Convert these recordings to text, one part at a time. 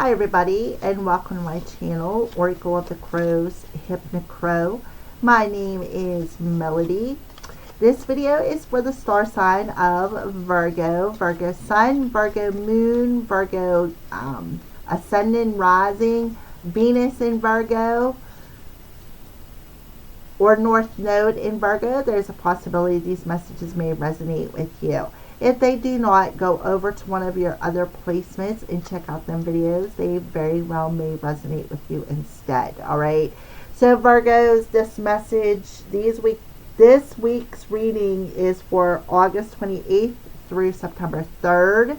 Hi everybody, and welcome to my channel, Oracle of the Crows, Hypnocrow. My name is Melody. This video is for the star sign of Virgo, Virgo Sun, Virgo Moon, Virgo Ascendant, Rising, Venus in Virgo, or North Node in Virgo. There's a possibility these messages may resonate with you. If they do not, go over to one of your other placements and check out them videos. They very well may resonate with you instead. Alright. So Virgos, this message, this week's reading is for August 28th through September 3rd.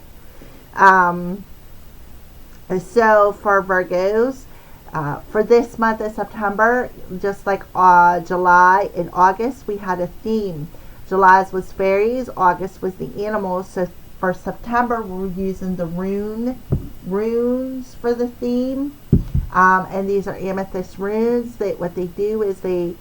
So for Virgos, for this month of September, just like July and August, we had a theme. July's was fairies, August was the animals. So for September, we're using the runes for the theme. And these are amethyst runes. What they do is they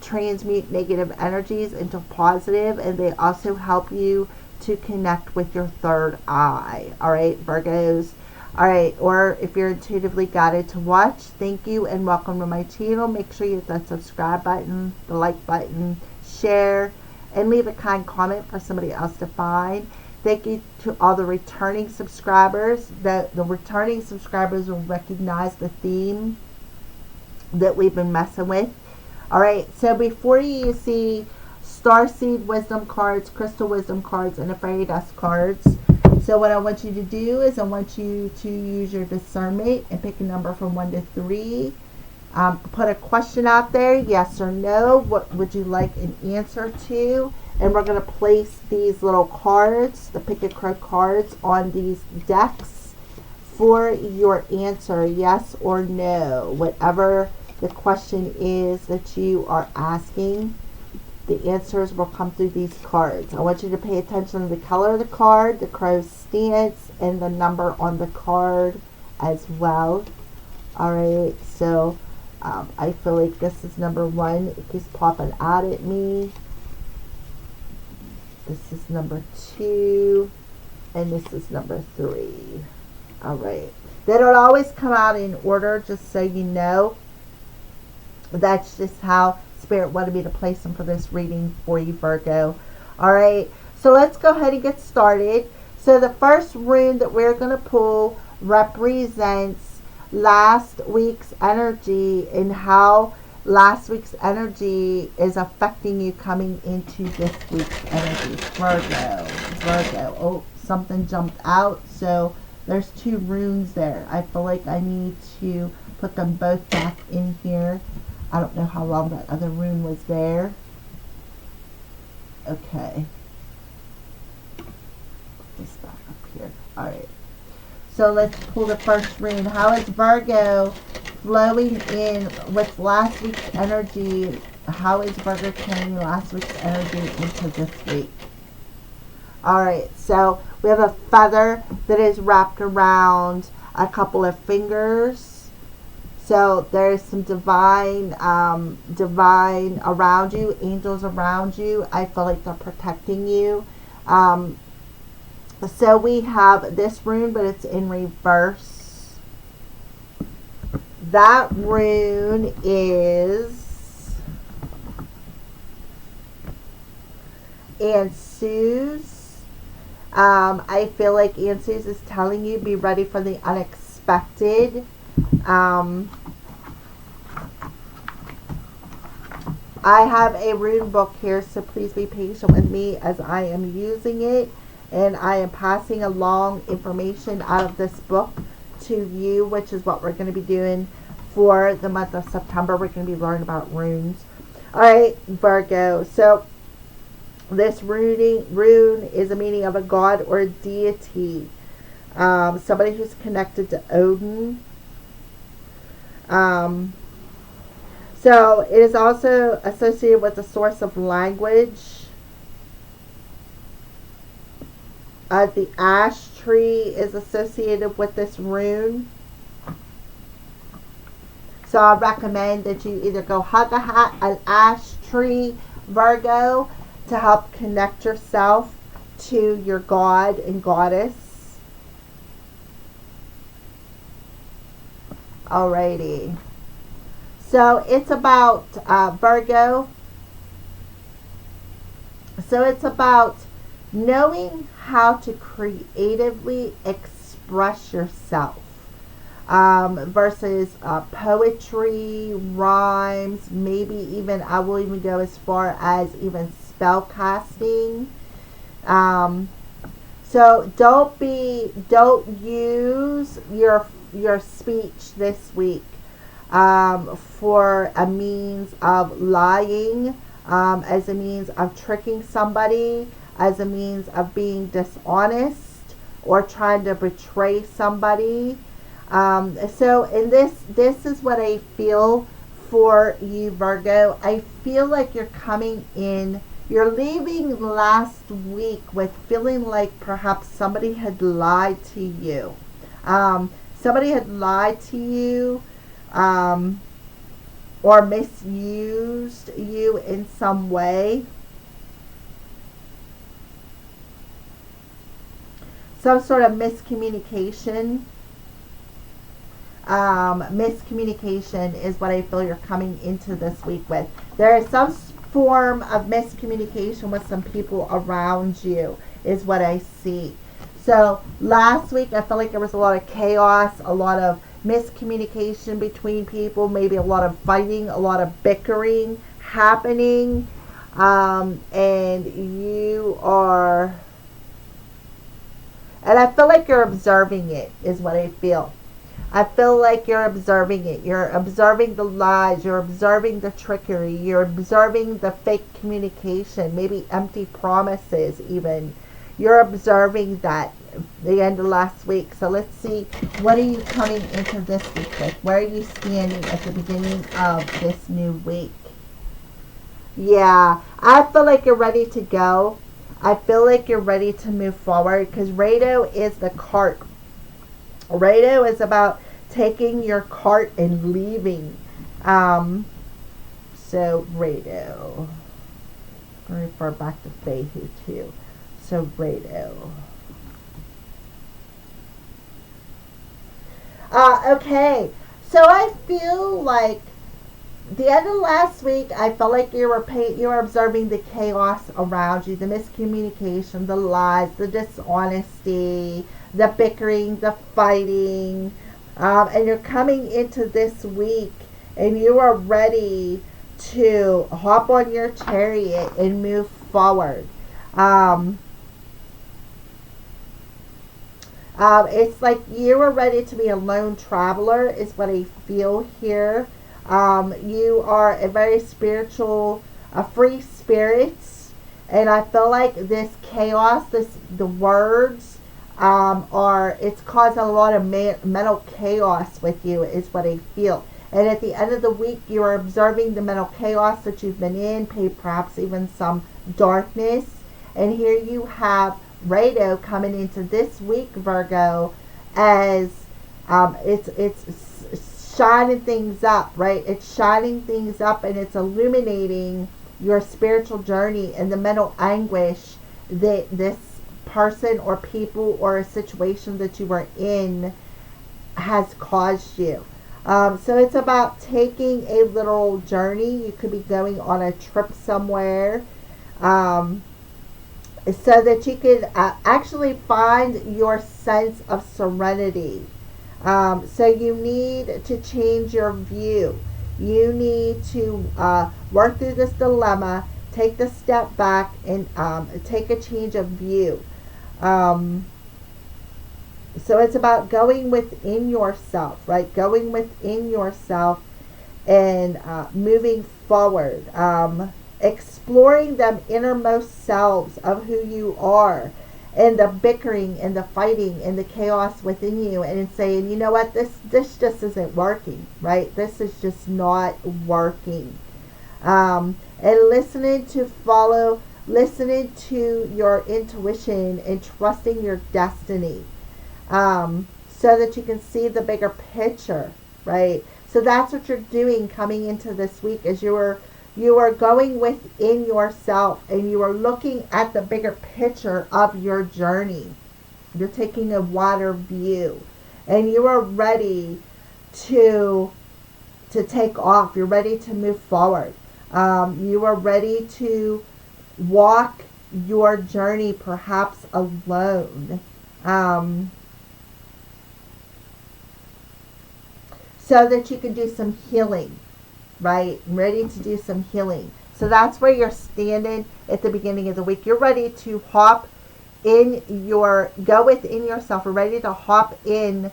transmute negative energies into positive, and they also help you to connect with your third eye. All right, Virgos. All right, or if you're intuitively guided to watch, thank you and welcome to my channel. Make sure you hit that subscribe button, the like button, share, and leave a kind comment for somebody else to find. Thank you to all the returning subscribers. The returning subscribers will recognize the theme that we've been messing with. Alright, so before you see Starseed Wisdom cards, Crystal Wisdom cards, and the Fairy Dust cards, so what I want you to do is I want you to use your discernment and pick a number from 1 to 3. Put a question out there, yes or no. What would you like an answer to? And we're going to place these little cards, the Pick a Crow cards, on these decks for your answer, yes or no. Whatever the question is that you are asking, the answers will come through these cards. I want you to pay attention to the color of the card, the crow's stance, and the number on the card as well. Alright, so I feel like this is number 1. It keeps popping out at me. This is number 2. And this is number 3. Alright. They don't always come out in order, just so you know. That's just how Spirit wanted me to place them for this reading for you, Virgo. Alright. So let's go ahead and get started. So the first rune that we're going to pull represents last week's energy and how last week's energy is affecting you coming into this week's energy. Virgo. Oh, something jumped out. So there's 2 runes there. I feel like I need to put them both back in here. I don't know how long that other rune was there. Okay. Put this back up here. Alright. So let's pull the first rune. How is Virgo flowing in with last week's energy? How is Virgo carrying last week's energy into this week? Alright, so we have a feather that is wrapped around a couple of fingers. So there's some divine around you, angels around you. I feel like they're protecting you. So we have this rune, but it's in reverse. That rune is Ansuz. I feel like Ansuz is telling you, be ready for the unexpected. I have a rune book here, so please be patient with me as I am using it. And I am passing along information out of this book to you, which is what we're going to be doing for the month of September. We're going to be learning about runes. Alright, Virgo. So, this rune is a meaning of a god or a deity. Somebody who's connected to Odin. So, it is also associated with the source of language. The ash tree is associated with this rune. So I recommend that you either go hug an ash tree, Virgo, to help connect yourself to your god and goddess. Alrighty. So it's about Virgo. So it's about knowing how to creatively express yourself versus poetry, rhymes, maybe even, I will even go as far as even spell casting. So don't use your speech this week for a means of lying, as a means of tricking somebody, as a means of being dishonest or trying to betray somebody. So in this is what I feel for you, Virgo. I feel like you're coming in, you're leaving last week with feeling like perhaps somebody had lied to you. Somebody had lied to you, or misused you in some way. Some sort of miscommunication. Miscommunication is what I feel you're coming into this week with. There is some form of miscommunication with some people around you, is what I see. So last week I felt like there was a lot of chaos, a lot of miscommunication between people, maybe a lot of fighting, a lot of bickering happening, and you are, and I feel like you're observing it, is what I feel. I feel like you're observing it. You're observing the lies. You're observing the trickery. You're observing the fake communication, maybe empty promises even. You're observing that the end of last week. So let's see, what are you coming into this week with? Where are you standing at the beginning of this new week? Yeah, I feel like you're ready to go. I feel like you're ready to move forward, because Rado is the cart. Rado is about taking your cart and leaving. So Rado. I refer back to Fehu too. So Rado. Okay. So I feel like the end of last week, I felt like you were observing the chaos around you, the miscommunication, the lies, the dishonesty, the bickering, the fighting, and you're coming into this week and you are ready to hop on your chariot and move forward. It's like you are ready to be a lone traveler, is what I feel here. You are a very spiritual, a free spirit, and I feel like this chaos, the words, it's causing a lot of mental chaos with you, is what I feel. And at the end of the week, you are observing the mental chaos that you've been in, perhaps even some darkness. And here you have Rado coming into this week, Virgo, as it's shining things up, right? It's shining things up, and it's illuminating your spiritual journey and the mental anguish that this person or people or a situation that you were in has caused you. So it's about taking a little journey. You could be going on a trip somewhere, so that you could actually find your sense of serenity. So you need to change your view. You need to work through this dilemma, take the step back, and take a change of view. So it's about going within yourself, right? Going within yourself and moving forward. Exploring them innermost selves of who you are, and the bickering and the fighting and the chaos within you, and saying, you know what, this just isn't working, right? This is just not working. And listening to your intuition and trusting your destiny, so that you can see the bigger picture, right? So that's what you're doing coming into this week, is you are going within yourself and you are looking at the bigger picture of your journey. You're taking a wider view, and you are ready to take off. You're ready to move forward. You are ready to walk your journey, perhaps alone. So that you can do some healing, right? Ready to do some healing. So that's where you're standing at the beginning of the week. You're ready to go within yourself. You're ready to hop in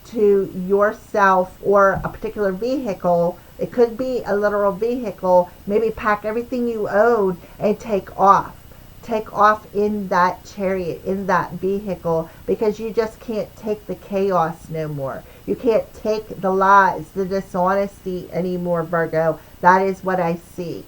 to yourself or a particular vehicle. It could be a literal vehicle. Maybe pack everything you own and take off. Take off in that chariot, in that vehicle, because you just can't take the chaos no more. You can't take the lies, the dishonesty anymore, Virgo. That is what I see.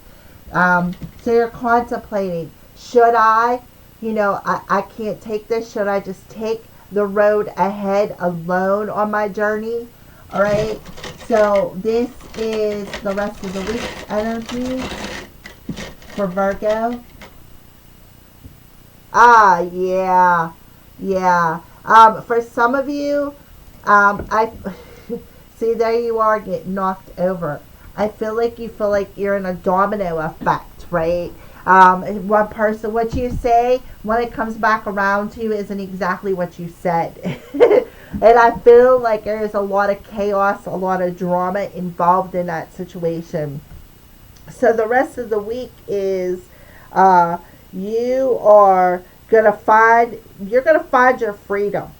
So you're contemplating, should I, I can't take this. Should I just take the road ahead alone on my journey? All right. So this is the rest of the week's energy for Virgo. Yeah. For some of you, I see, there you are getting knocked over. I feel like you're in a domino effect, right? One person, what you say, when it comes back around to you, isn't exactly what you said. And I feel like there is a lot of chaos, a lot of drama involved in that situation. So the rest of the week is, you're gonna find your freedom.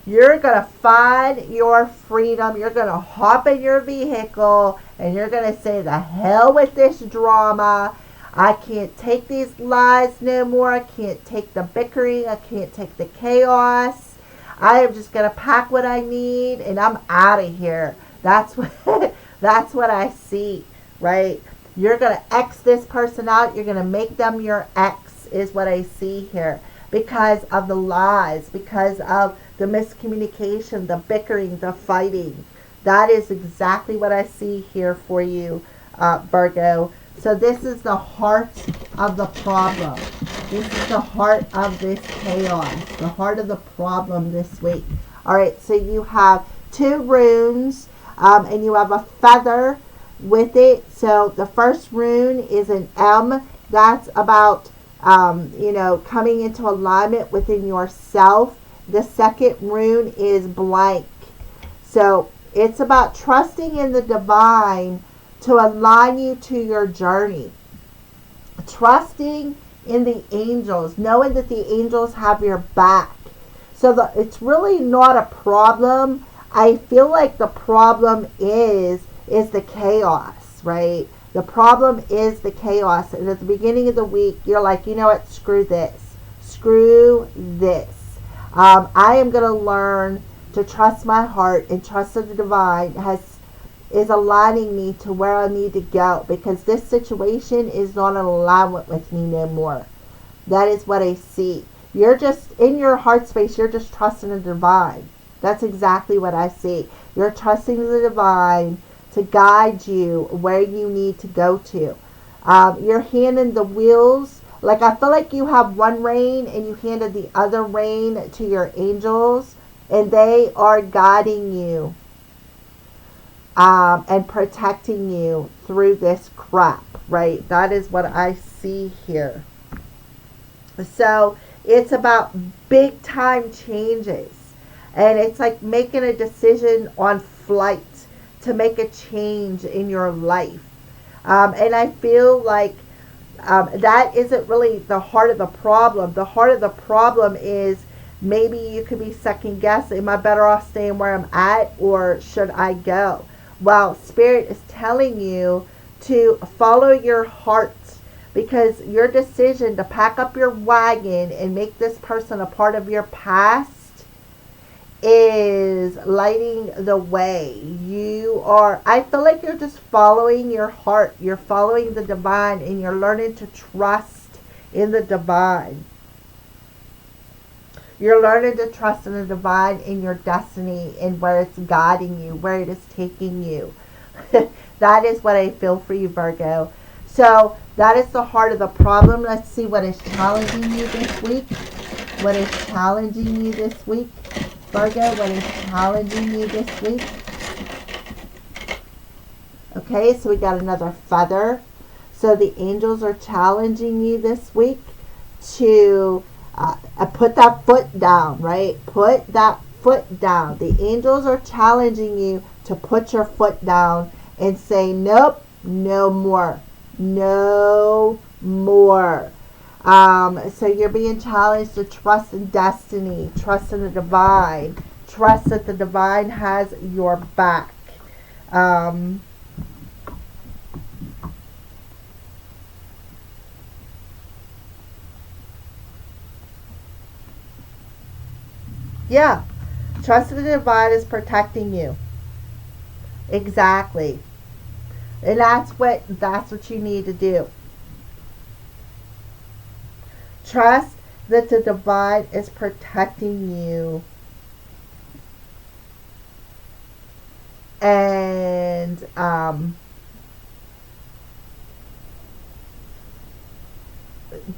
You're gonna find your freedom. You're gonna hop in your vehicle and you're gonna say, the hell with this drama. I can't take these lies no more. I can't take the bickering. I can't take the chaos. I am just gonna pack what I need and I'm out of here. That's what I see, right? You're gonna X this person out. You're gonna make them your ex, is what I see here, because of the lies, because of the miscommunication, the bickering, the fighting. That is exactly what I see here for you, Virgo. So this is the heart of the problem. This is the heart of this chaos, the heart of the problem this week. All right, so you have 2 runes, and you have a feather with it. So the first rune is an M. That's about coming into alignment within yourself. The second rune is blank. So it's about trusting in the divine to align you to your journey. Trusting in the angels, knowing that the angels have your back. So it's really not a problem. I feel like the problem is the chaos, right? The problem is the chaos. And at the beginning of the week, you're like, you know what? Screw this. Screw this. I am going to learn to trust my heart and trust that the divine is aligning me to where I need to go, because this situation is not in alignment with me no more. That is what I see. You're just in your heart space. You're just trusting the divine. That's exactly what I see. You're trusting the divine to guide you where you need to go to. You're handing the wheels. Like, I feel like you have one rein and you handed the other rein to your angels, and they are guiding you and protecting you through this crap, right? That is what I see here. So it's about big time changes, and it's like making a decision on flight to make a change in your life. And I feel like that isn't really the heart of the problem. The heart of the problem is, maybe you could be second guessing, am I better off staying where I'm at, or should I go? Well, Spirit is telling you to follow your heart, because your decision to pack up your wagon and make this person a part of your past is lighting the way. I feel like you're just following your heart. You're following the divine, and you're learning to trust in the divine. You're learning to trust in the divine, in your destiny, and where it's guiding you, where it is taking you. That is what I feel for you, Virgo. So that is the heart of the problem. Let's see what is challenging you this week. What is challenging you this week, Virgo? What is challenging you this week? Okay, so we got another feather. So the angels are challenging you this week to put that foot down, right? Put that foot down. The angels are challenging you to put your foot down and say, nope, no more. No more. So you're being challenged to trust in destiny, trust in the divine, trust that the divine has your back. Yeah, trust in the divine is protecting you. Exactly. And that's what you need to do. Trust that the divine is protecting you. And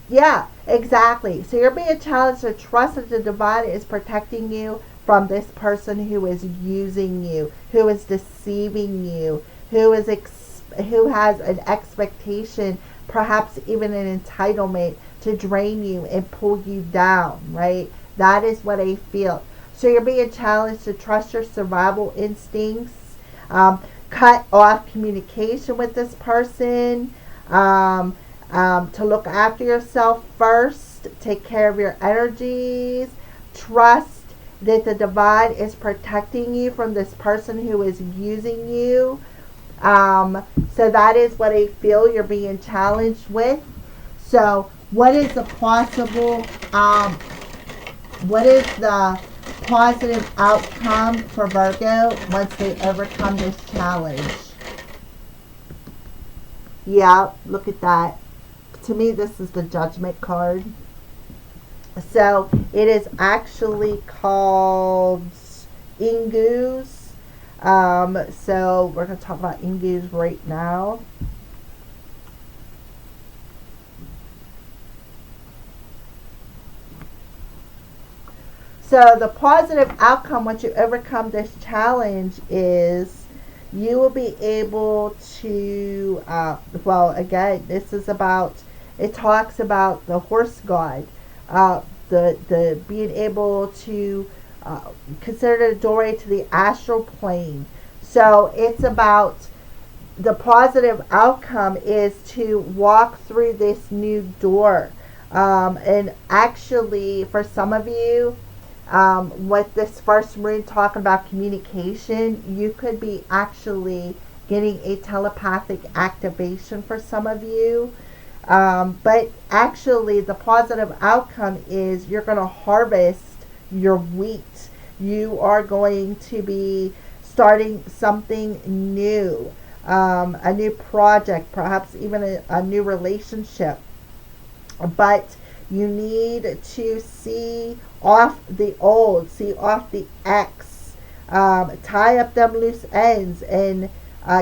yeah, exactly. So you're being challenged to trust that the divine is protecting you from this person who is using you, who is deceiving you, who has an expectation, perhaps even an entitlement to drain you and pull you down, right? That is what I feel. So you're being challenged to trust your survival instincts, cut off communication with this person, to look after yourself first, take care of your energies, trust that the divine is protecting you from this person who is using you. So that is what I feel you're being challenged with. So what is the positive outcome for Virgo once they overcome this challenge? Yeah, look at that. To me, this is the Judgment card. So it is actually called Ingus. So we're going to talk about Ingus right now. So the positive outcome once you overcome this challenge is you will be able to, again, it talks about the horse god, the being able to consider the doorway to the astral plane. So it's about the positive outcome is to walk through this new door. And actually, for some of you, with this first rune talking about communication, you could be actually getting a telepathic activation for some of you. But actually, the positive outcome is you're going to harvest your wheat. You are going to be starting something new, a new project, perhaps even a new relationship. But you need to see off the old, see off the X, tie up them loose ends and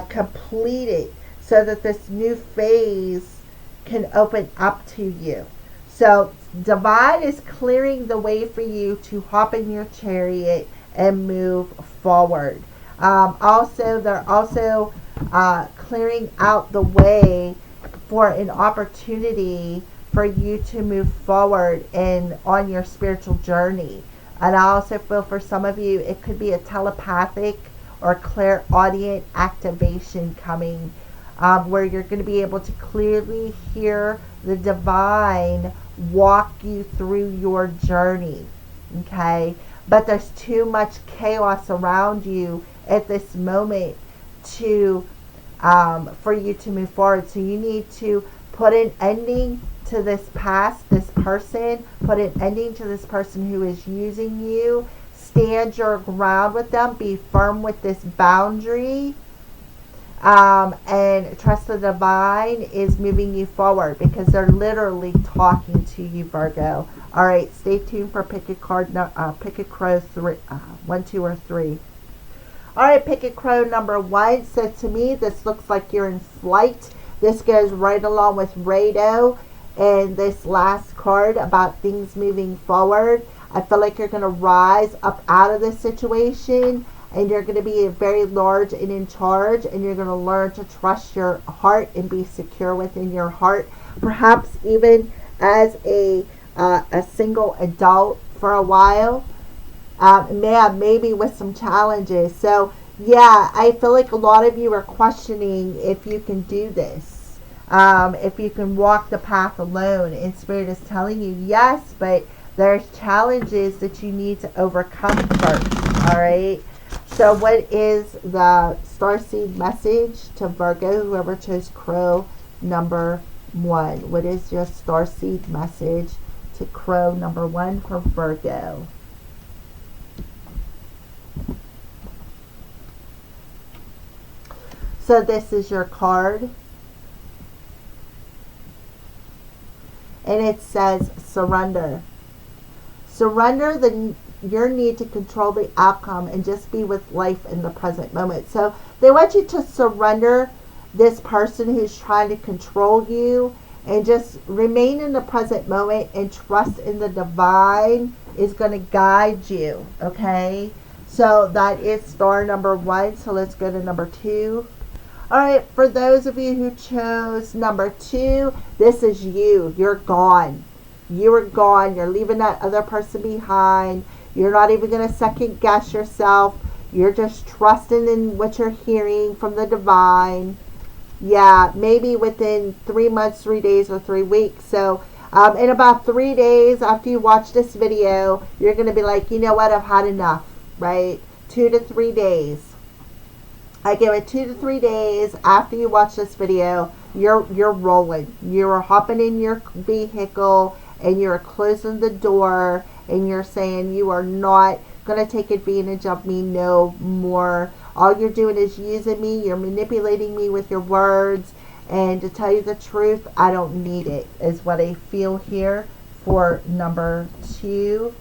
complete it so that this new phase can open up to you. So divine is clearing the way for you to hop in your chariot and move forward. They're also clearing out the way for an opportunity for you to move forward and on your spiritual journey. And I also feel for some of you, it could be a telepathic or clairaudient activation coming, where you're going to be able to clearly hear the divine walk you through your journey. Okay? But there's too much chaos around you at this moment to for you to move forward. So you need to put an ending to this past, this person, put an ending to this person who is using you. Stand your ground with them. Be firm with this boundary. And trust the divine is moving you forward because they're literally talking to you, Virgo. All right, stay tuned for pick a card. Pick a crow 1, 2, or 3. All right, pick a crow number 1. So to me, this looks like you're in flight. This goes right along with Rado and this last card about things moving forward. I feel like you're going to rise up out of this situation and you're going to be very large and in charge, and you're going to learn to trust your heart and be secure within your heart, perhaps even as a single adult for a while, maybe with some challenges. So yeah, I feel like a lot of you are questioning if you can do this, if you can walk the path alone, and Spirit is telling you yes, but there's challenges that you need to overcome first. All right. So what is the starseed message to Virgo, whoever chose Crow number 1? What is your starseed message to Crow number 1 for Virgo? So this is your card. And it says surrender. Surrender your need to control the outcome and just be with life in the present moment. So they want you to surrender this person who's trying to control you and just remain in the present moment and trust in the divine is going to guide you. Okay. So that is star number 1. So let's go to number 2. All right, for those of you who chose number 2, this is you. You're gone. You are gone. You're leaving that other person behind. You're not even going to second guess yourself. You're just trusting in what you're hearing from the divine. Yeah, maybe within 3 months, 3 days, or 3 weeks. So in about 3 days after you watch this video, you're going to be like, you know what, I've had enough, right? 2 to 3 days. I give it 2 to 3 days after you watch this video. You're rolling. You're hopping in your vehicle and you're closing the door and you're saying you are not going to take advantage of me no more. All you're doing is using me. You're manipulating me with your words. And to tell you the truth, I don't need it, is what I feel here for number 2.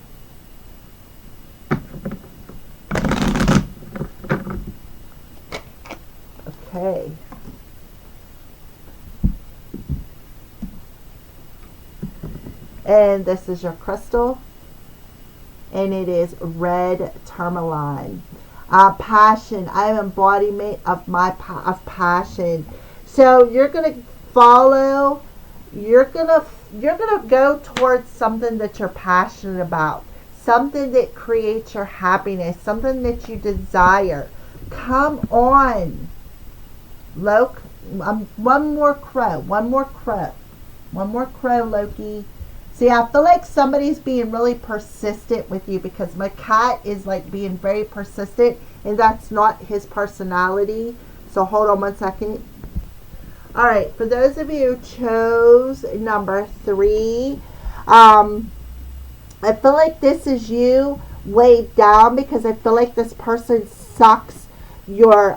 Okay. And this is your crystal. And it is red tourmaline. Passion. I am embodiment of of passion. So you're gonna follow. You're gonna go towards something that you're passionate about. Something that creates your happiness. Something that you desire. Come on. Loki, one more crow, Loki. See, I feel like somebody's being really persistent with you because my cat is like being very persistent, and that's not his personality. So hold on 1 second. All right, for those of you who chose number 3, I feel like this is you weighed down because I feel like this person sucks your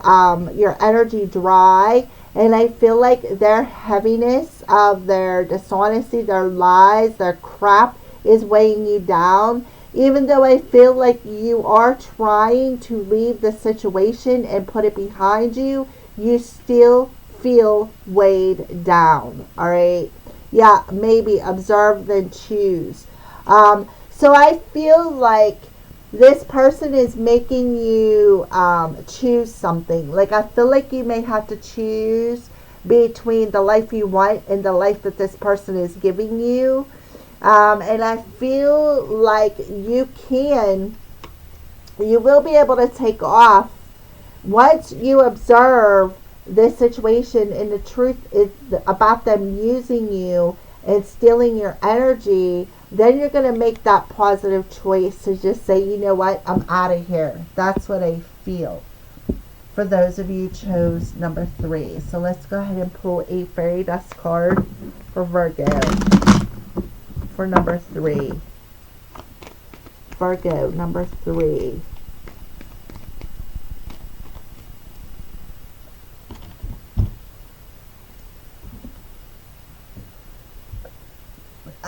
energy dry, and I feel like their heaviness of their dishonesty, their lies, their crap is weighing you down. Even though I feel like you are trying to leave the situation and put it behind you, you still feel weighed down. All right, yeah, maybe observe then choose. So I feel like this person is making you choose something. Like I feel like you may have to choose between the life you want and the life that this person is giving you. And I feel like you will be able to take off once you observe this situation, and the truth is about them using you and stealing your energy. Then you're going to make that positive choice to just say, you know what, I'm out of here. That's what I feel. For those of you who chose number 3. So let's go ahead and pull a fairy dust card for Virgo. For number 3. Virgo, number 3.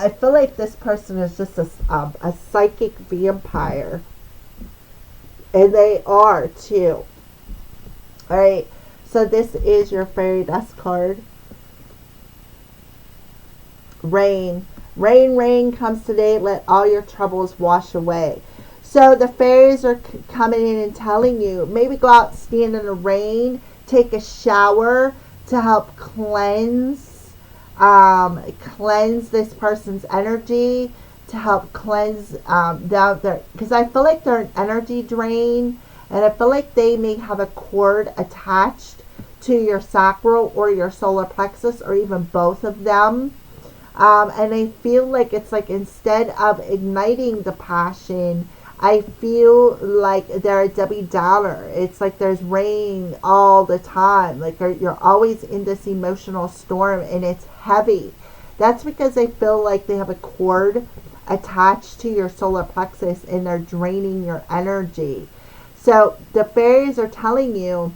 I feel like this person is just a psychic vampire. And they are too. Alright, so this is your fairy dust card. Rain. Rain, rain comes today. Let all your troubles wash away. So the fairies are coming in and telling you, maybe go out, stand in the rain, take a shower to help cleanse this person's energy, to help cleanse down their, because I feel like they're an energy drain, and I feel like they may have a cord attached to your sacral or your solar plexus, or even both of them. And I feel like it's like, instead of igniting the passion, I feel like they're a Debbie Downer. It's like there's rain all the time. Like you're always in this emotional storm, and it's heavy. That's because I feel like they have a cord attached to your solar plexus, and they're draining your energy. So the fairies are telling you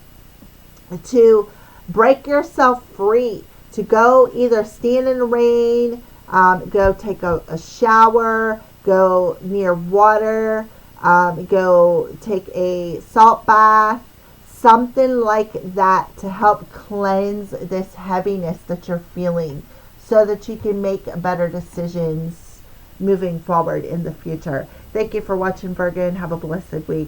to break yourself free, to go either stand in the rain, go take a shower, go near water, go take a salt bath, something like that, to help cleanse this heaviness that you're feeling, so that you can make better decisions moving forward in the future. Thank you for watching, Virgo, and have a blessed week.